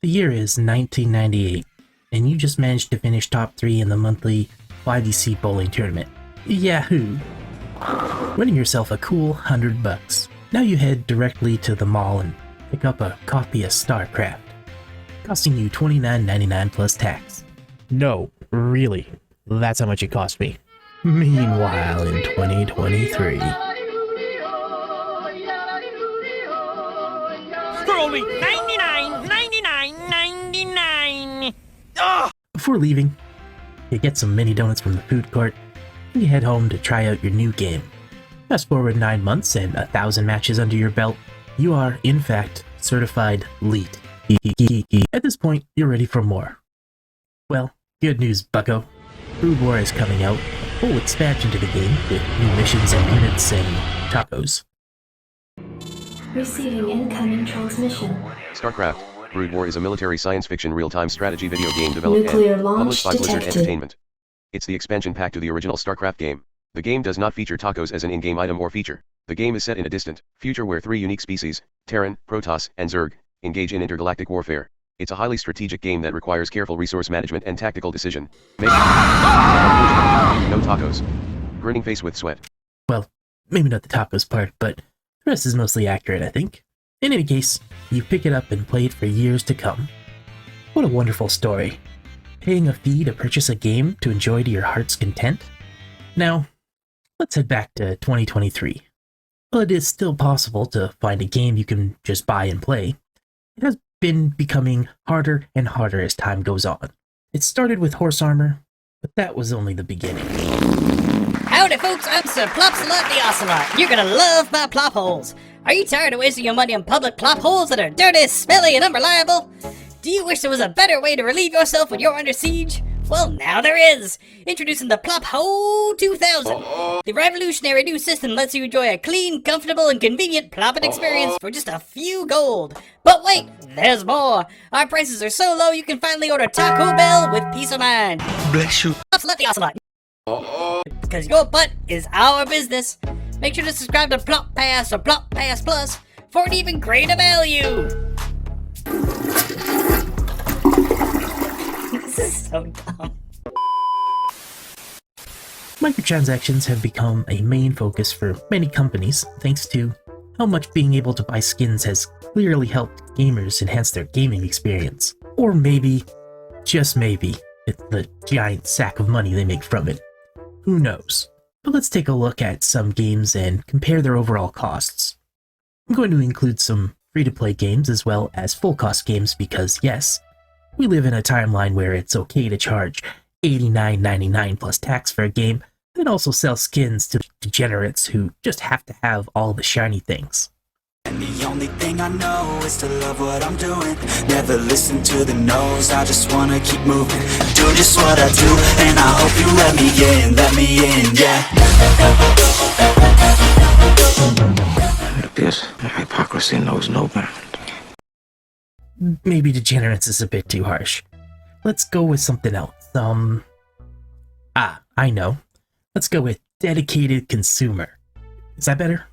The year is 1998, and you just managed to finish top 3 in the monthly 5EC bowling tournament. Yahoo! Winning yourself a cool $100. Now you head directly to the mall and pick up a copy of StarCraft, costing you $29.99 plus tax. No, really, that's how much it cost me. Meanwhile, in 2023... For only $99.99. Ah! Before leaving, you get some mini donuts from the food court, and you head home to try out your new game. Fast forward 9 months and 1,000 matches under your belt, you are, in fact, certified elite. At this point, you're ready for more. Well, good news, bucko. Food War is coming out, a full expansion to the game with new missions and units and tacos. Receiving incoming transmission. StarCraft: Brood War is a military science fiction real-time strategy video game developed Nuclear and launch published by Blizzard detected. Entertainment. It's the expansion pack to the original StarCraft game. The game does not feature tacos as an in-game item or feature. The game is set in a distant future where 3 unique species, Terran, Protoss, and Zerg, engage in intergalactic warfare. It's a highly strategic game that requires careful resource management and tactical decision. No tacos. Grinning face with sweat. Well, maybe not the tacos part, but the rest is mostly accurate, I think. In any case, you pick it up and play it for years to come. What a wonderful story. Paying a fee to purchase a game to enjoy to your heart's content? Now, let's head back to 2023. While it is still possible to find a game you can just buy and play, it has been becoming harder and harder as time goes on. It started with horse armor, but that was only the beginning. Howdy folks, I'm Sir Plopsalot the Ocelot. You're gonna love my plop holes. Are you tired of wasting your money on public plop holes that are dirty, smelly, and unreliable? Do you wish there was a better way to relieve yourself when you're under siege? Well, now there is! Introducing the Plop Hole 2000. The revolutionary new system lets you enjoy a clean, comfortable, and convenient plopping experience for just a few gold. But wait, there's more! Our prices are so low you can finally order Taco Bell with peace of mind. Bless you. Plopsalot the Ocelot. Because your butt is our business. Make sure to subscribe to Plop Pass or Plop Pass Plus for an even greater value. This is so dumb. Microtransactions have become a main focus for many companies thanks to how much being able to buy skins has clearly helped gamers enhance their gaming experience. Or maybe, just maybe, it's the giant sack of money they make from it. Who knows? But let's take a look at some games and compare their overall costs. I'm going to include some free-to-play games as well as full-cost games because, yes, we live in a timeline where it's okay to charge $89.99 plus tax for a game, and also sell skins to degenerates who just have to have all the shiny things. And the only thing I know is to love what I'm doing. Never listen to the no's, I just wanna keep moving. Do just what I do, and I hope you let me in, yeah. Like this, hypocrisy knows no bounds. Maybe degenerates is a bit too harsh. Let's go with something else. I know. Let's go with dedicated consumer. Is that better?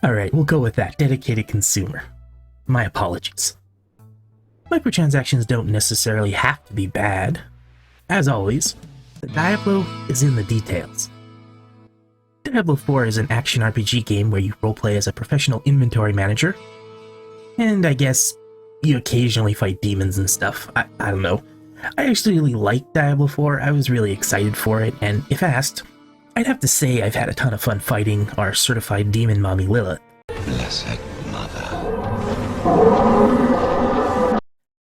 Alright, we'll go with that. Dedicated consumer. My apologies. Microtransactions don't necessarily have to be bad. As always, the Diablo is in the details. Diablo 4 is an action RPG game where you roleplay as a professional inventory manager. And I guess you occasionally fight demons and stuff. I don't know. I actually really liked Diablo 4. I was really excited for it, and if asked, I'd have to say I've had a ton of fun fighting our certified demon mommy Lilith. Blessed mother.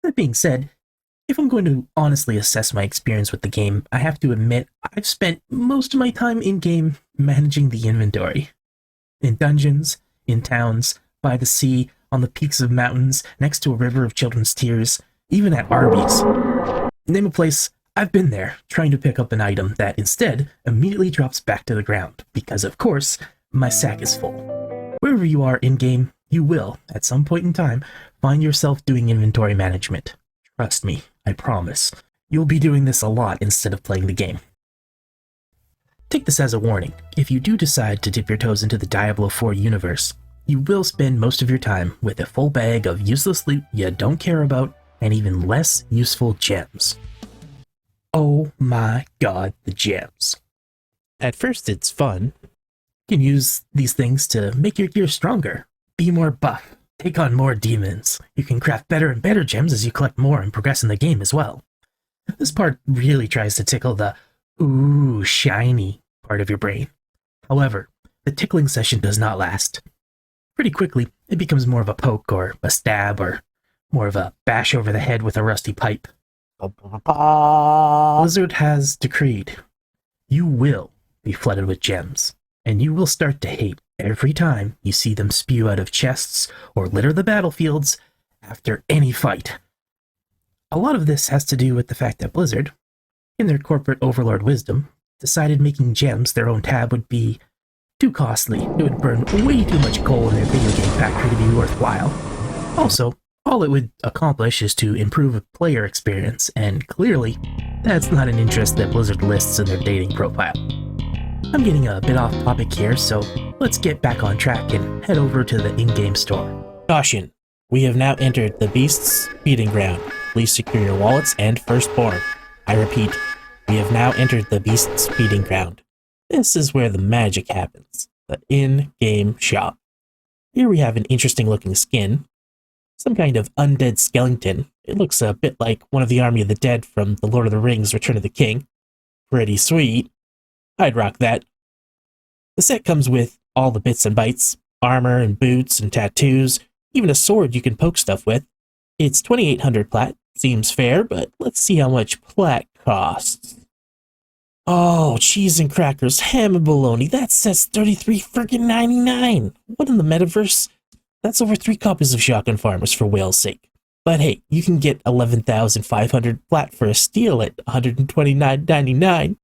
That being said, if I'm going to honestly assess my experience with the game, I have to admit I've spent most of my time in-game managing the inventory. In dungeons, in towns, by the sea, on the peaks of mountains, next to a river of children's tears, even at Arby's. Name a place, I've been there, trying to pick up an item that instead immediately drops back to the ground, because of course, my sack is full. Wherever you are in-game, you will, at some point in time, find yourself doing inventory management. Trust me, I promise. You'll be doing this a lot instead of playing the game. Take this as a warning. If you do decide to dip your toes into the Diablo 4 universe, you will spend most of your time with a full bag of useless loot you don't care about and even less useful gems. Oh my god, the gems. At first it's fun. You can use these things to make your gear stronger, be more buff, take on more demons. You can craft better and better gems as you collect more and progress in the game as well. This part really tries to tickle the ooh, shiny part of your brain. However, the tickling session does not last. Pretty quickly, it becomes more of a poke or a stab or more of a bash over the head with a rusty pipe. Blizzard has decreed you will be flooded with gems, and you will start to hate every time you see them spew out of chests or litter the battlefields after any fight. A lot of this has to do with the fact that Blizzard, in their corporate overlord wisdom, decided making gems their own tab would be too costly. It would burn way too much coal in their video game factory to be worthwhile. Also, all it would accomplish is to improve a player experience, and clearly, that's not an interest that Blizzard lists in their dating profile. I'm getting a bit off topic here, so let's get back on track and head over to the in-game store. Caution! We have now entered the Beast's feeding ground. Please secure your wallets and Firstborn. I repeat, we have now entered the Beast's feeding ground. This is where the magic happens, the in-game shop. Here we have an interesting looking skin, some kind of undead skeleton. It looks a bit like one of the Army of the Dead from The Lord of the Rings Return of the King. Pretty sweet. I'd rock that. The set comes with all the bits and bytes, armor and boots and tattoos, even a sword you can poke stuff with. It's 2,800 plat, seems fair, but let's see how much plat costs. Oh, cheese and crackers, ham and bologna, that set's $33.99. What in the metaverse? That's over 3 copies of Shotgun Farmers for whale's sake. But hey, you can get 11,500 plat for a steal at $129.99.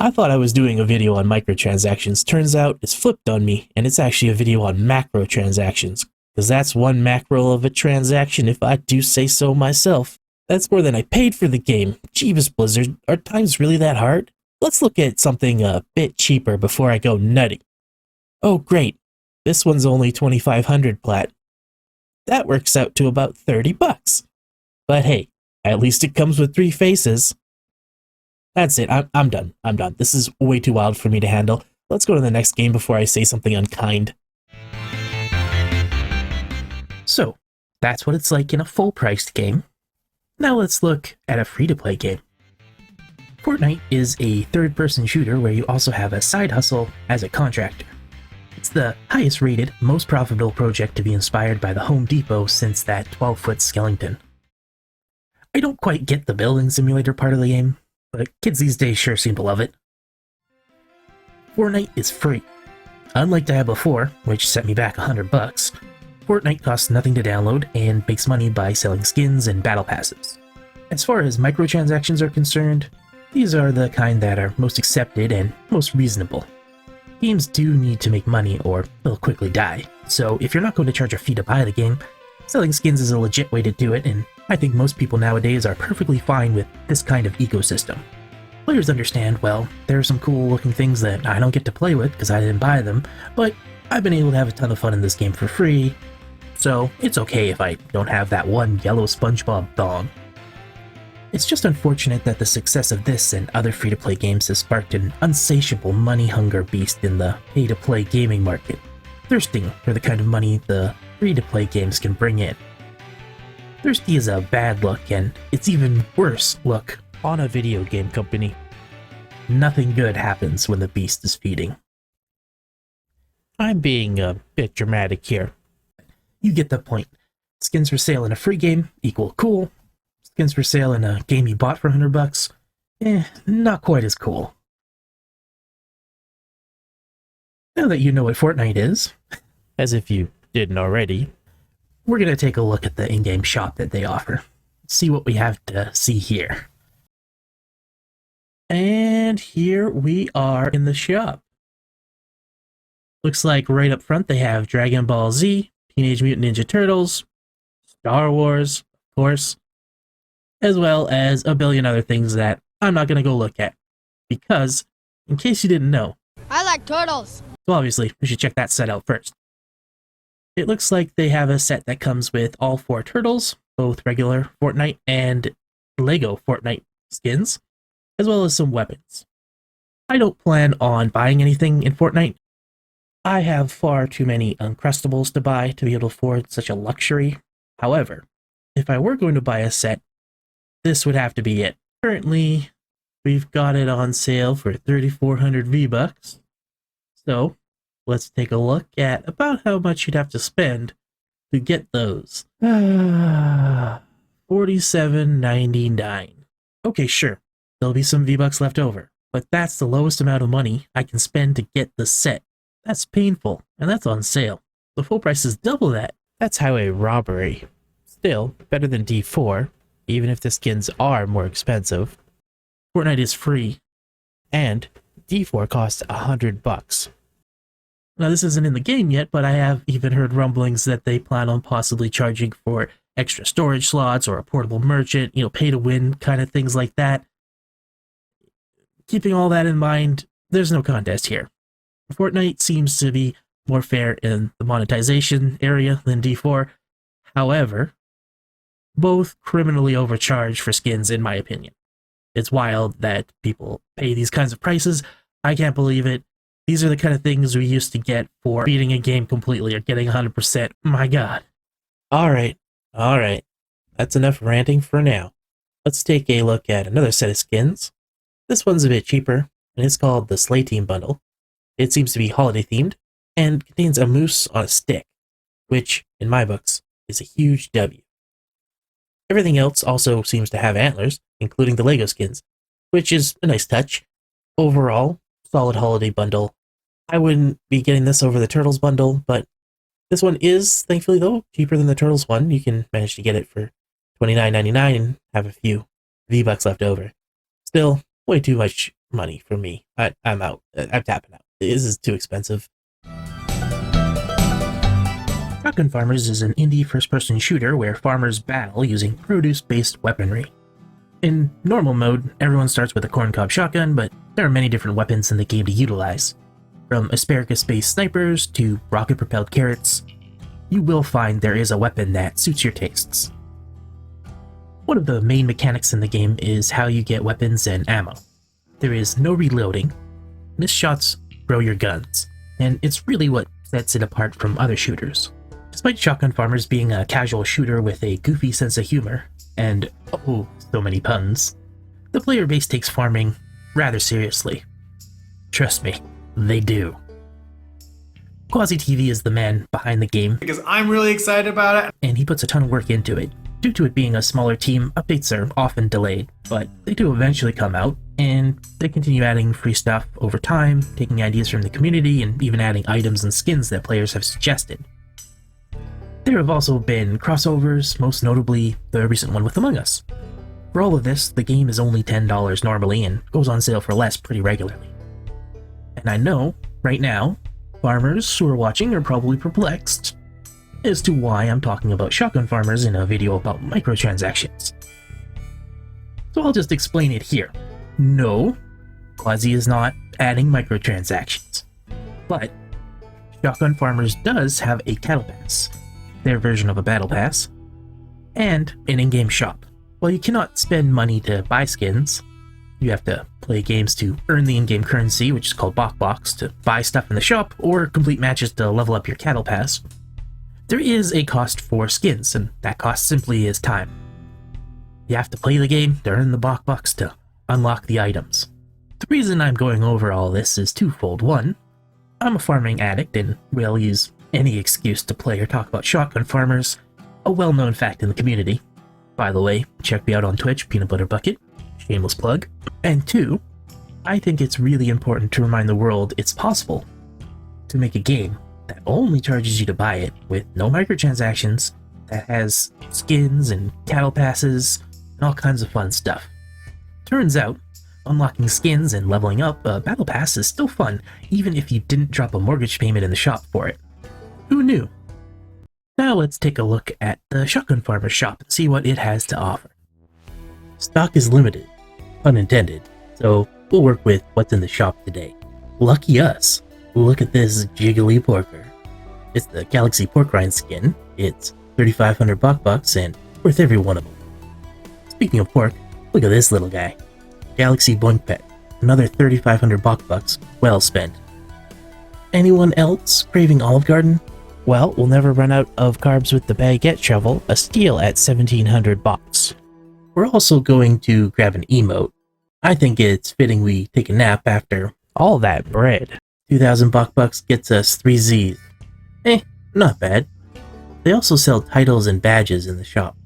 I thought I was doing a video on microtransactions. Turns out it's flipped on me, and it's actually a video on macrotransactions, because that's one macro of a transaction if I do say so myself. That's more than I paid for the game. Jeebus Blizzard, are times really that hard? Let's look at something a bit cheaper before I go nutty. Oh great, this one's only 2,500 plat. That works out to about 30 bucks. But hey, at least it comes with 3 faces. That's it, I'm done. This is way too wild for me to handle. Let's go to the next game before I say something unkind. So, that's what it's like in a full-priced game. Now let's look at a free-to-play game. Fortnite is a third-person shooter where you also have a side hustle as a contractor. It's the highest-rated, most profitable project to be inspired by the Home Depot since that 12-foot skeleton. I don't quite get the building simulator part of the game, but kids these days sure seem to love it. Fortnite is free. Unlike Diablo 4, which set me back $100, Fortnite costs nothing to download and makes money by selling skins and battle passes. As far as microtransactions are concerned, these are the kind that are most accepted and most reasonable. Games do need to make money or they'll quickly die, so if you're not going to charge a fee to buy the game, selling skins is a legit way to do it, and I think most people nowadays are perfectly fine with this kind of ecosystem. Players understand, well, there are some cool looking things that I don't get to play with because I didn't buy them, but I've been able to have a ton of fun in this game for free, so it's okay if I don't have that one yellow SpongeBob thong. It's just unfortunate that the success of this and other free-to-play games has sparked an insatiable money-hunger beast in the pay-to-play gaming market, thirsting for the kind of money the free-to-play games can bring in. Thirsty is a bad look, and it's even worse look on a video game company. Nothing good happens when the beast is feeding. I'm being a bit dramatic here. You get the point. Skins for sale in a free game equal cool. Skins for sale in a game you bought for $100, not quite as cool. Now that you know what Fortnite is, as if you didn't already, we're going to take a look at the in-game shop that they offer. See what we have to see here. And here we are in the shop. Looks like right up front they have Dragon Ball Z, Teenage Mutant Ninja Turtles, Star Wars, of course, as well as a billion other things that I'm not going to go look at. Because, in case you didn't know, I like turtles. so obviously we should check that set out first. It looks like they have a set that comes with all 4 turtles, both regular Fortnite and Lego Fortnite skins, as well as some weapons. I don't plan on buying anything in Fortnite. I have far too many Uncrustables to buy to be able to afford such a luxury. However, if I were going to buy a set, this would have to be it. Currently, we've got it on sale for 3,400 V-Bucks. So, let's take a look at about how much you'd have to spend to get those. $47.99. Okay, sure. There'll be some V-Bucks left over, but that's the lowest amount of money I can spend to get the set. That's painful, and that's on sale. The full price is double that. That's highway robbery. Still, better than D4, even if the skins are more expensive. Fortnite is free, and D4 costs $100. Now, this isn't in the game yet, but I have even heard rumblings that they plan on possibly charging for extra storage slots or a portable merchant, pay to win kind of things like that. Keeping all that in mind, there's no contest here. Fortnite seems to be more fair in the monetization area than D4. However, both criminally overcharge for skins, in my opinion. It's wild that people pay these kinds of prices. I can't believe it. These are the kind of things we used to get for beating a game completely or getting 100%. My god. Alright. That's enough ranting for now. Let's take a look at another set of skins. This one's a bit cheaper, and it's called the Slay Team Bundle. It seems to be holiday themed, and contains a moose on a stick, which, in my books, is a huge W. Everything else also seems to have antlers, including the Lego skins, which is a nice touch. Overall, solid holiday bundle. I wouldn't be getting this over the Turtles bundle, but this one is, thankfully though, cheaper than the Turtles one. You can manage to get it for $29.99 and have a few V-Bucks left over. Still, way too much money for me. I'm out. I'm tapping out. This is too expensive. Shotgun Farmers is an indie first-person shooter where farmers battle using produce-based weaponry. In normal mode, everyone starts with a corncob shotgun, but there are many different weapons in the game to utilize. From asparagus-based snipers to rocket-propelled carrots, you will find there is a weapon that suits your tastes. One of the main mechanics in the game is how you get weapons and ammo. There is no reloading, missed shots grow your guns, and it's really what sets it apart from other shooters. Despite Shotgun Farmers being a casual shooter with a goofy sense of humor, and oh, so many puns, the player base takes farming rather seriously. Trust me, they do. Quasi TV is the man behind the game because I'm really excited about it, and he puts a ton of work into it. Due to it being a smaller team, updates are often delayed, but they do eventually come out, and they continue adding free stuff over time, taking ideas from the community, and even adding items and skins that players have suggested. There have also been crossovers, most notably the recent one with Among Us. For all of this, the game is only $10 normally and goes on sale for less pretty regularly. And I know, right now, farmers who are watching are probably perplexed as to why I'm talking about Shotgun Farmers in a video about microtransactions. So I'll just explain it here. No, Quasi is not adding microtransactions, but Shotgun Farmers does have a cattle pass, their version of a battle pass, and an in-game shop. While you cannot spend money to buy skins, you have to play games to earn the in-game currency, which is called Box, to buy stuff in the shop, or complete matches to level up your cattle pass. There is a cost for skins, and that cost simply is time. You have to play the game to earn the Box to unlock the items. The reason I'm going over all this is twofold. One, I'm a farming addict and will use any excuse to play or talk about Shotgun Farmers, a well-known fact in the community. By the way, check me out on Twitch, Peanut Butter Bucket, shameless plug. And two, I think it's really important to remind the world it's possible to make a game that only charges you to buy it with no microtransactions, that has skins and cattle passes and all kinds of fun stuff. Turns out, unlocking skins and leveling up a battle pass is still fun, even if you didn't drop a mortgage payment in the shop for it. Who knew? Now let's take a look at the Shotgun Farmer shop and see what it has to offer. Stock is limited, pun intended, so we'll work with what's in the shop today. Lucky us! Look at this jiggly porker. It's the Galaxy Pork Rind skin. It's 3,500 bucks and worth every one of them. Speaking of pork, look at this little guy. Galaxy Boink Pet. Another 3,500 bucks, well spent. Anyone else craving Olive Garden? Well, we'll never run out of carbs with the baguette shovel, a steal at 1,700 bucks. We're also going to grab an emote. I think it's fitting we take a nap after all that bread. 2,000 bucks gets us 3 Z's. Not bad. They also sell titles and badges in the shop.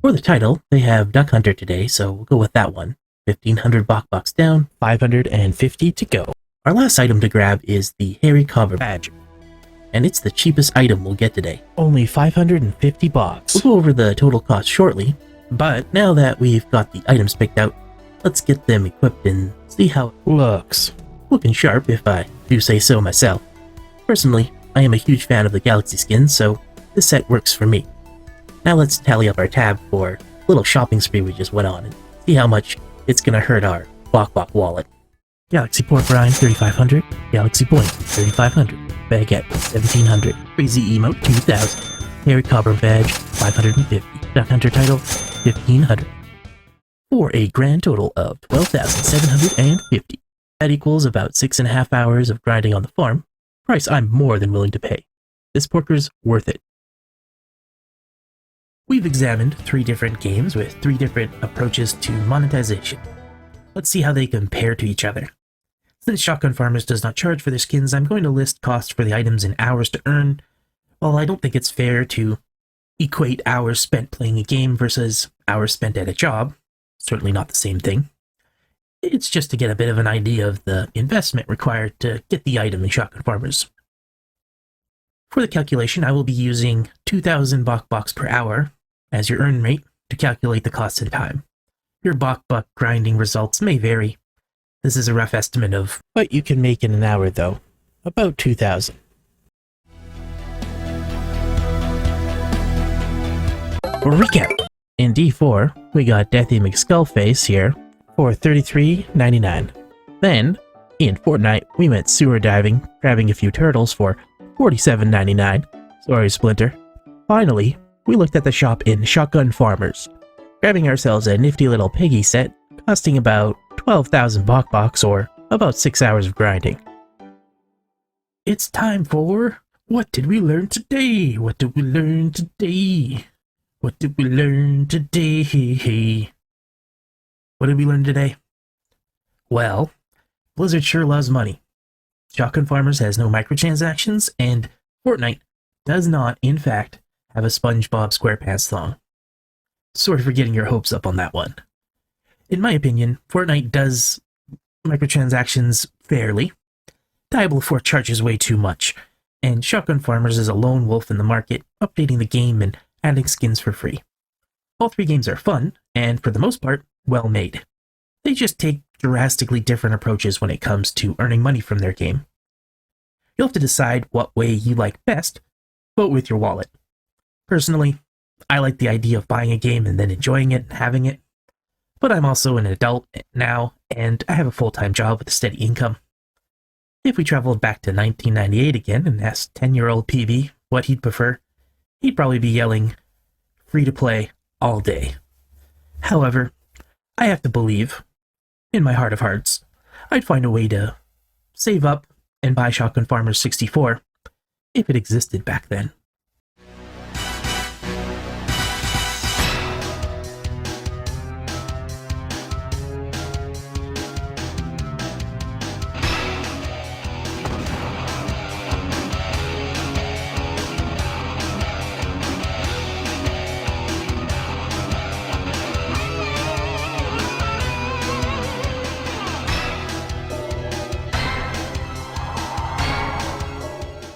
For the title, they have Duck Hunter today, so we'll go with that one. 1,500 bucks down, 550 to go. Our last item to grab is the Hairy Cobra badge, and it's the cheapest item we'll get today. Only 550 bucks. We'll go over the total cost shortly, but now that we've got the items picked out, let's get them equipped and see how it looks. Looking sharp, if I do say so myself. Personally, I am a huge fan of the Galaxy skins, so this set works for me. Now let's tally up our tab for a little shopping spree we just went on and see how much it's gonna hurt our Bok wallet. Galaxy Pork Rind 3,500, Galaxy Boink 3,500, Baguette 1,700, Crazy Emote 2,000, Hairy Cobra Badge 550, Duck Hunter Title 1,500. For a grand total of 12,750. That equals about 6.5 hours of grinding on the farm, price I'm more than willing to pay. This porker's worth it. We've examined 3 different games with 3 different approaches to monetization. Let's see how they compare to each other. Since Shotgun Farmers does not charge for their skins, I'm going to list costs for the items in hours to earn. While I don't think it's fair to equate hours spent playing a game versus hours spent at a job, certainly not the same thing. It's just to get a bit of an idea of the investment required to get the item in Shotgun Farmers. For the calculation, I will be using 2,000 bucks per hour as your earn rate to calculate the cost in time. Your buck grinding results may vary. This is a rough estimate of what you can make in an hour though. About 2,000. For recap, in D4, we got Deathy McSkullface here for $33.99. Then, in Fortnite, we went sewer diving, grabbing a few turtles for $47.99. Sorry, Splinter. Finally, we looked at the shop in Shotgun Farmers, grabbing ourselves a nifty little piggy set, costing about 12,000 bucks or about 6 hours of grinding. It's time for What Did We Learn Today? What did we learn today? What did we learn today? What did we learn today? Well, Blizzard sure loves money. Shotgun Farmers has no microtransactions, and Fortnite does not, in fact, have a SpongeBob SquarePants song. Sorry for getting your hopes up on that one. In my opinion, Fortnite does microtransactions fairly. Diablo 4 charges way too much, and Shotgun Farmers is a lone wolf in the market, updating the game and adding skins for free. All 3 games are fun, and for the most part, well made. They just take drastically different approaches when it comes to earning money from their game. You'll have to decide what way you like best, vote with your wallet. Personally, I like the idea of buying a game and then enjoying it and having it, but I'm also an adult now, and I have a full-time job with a steady income. If we traveled back to 1998 again and asked 10-year-old PB what he'd prefer, he'd probably be yelling, free to play all day. However, I have to believe, in my heart of hearts, I'd find a way to save up and buy Shotgun Farmers 64 if it existed back then.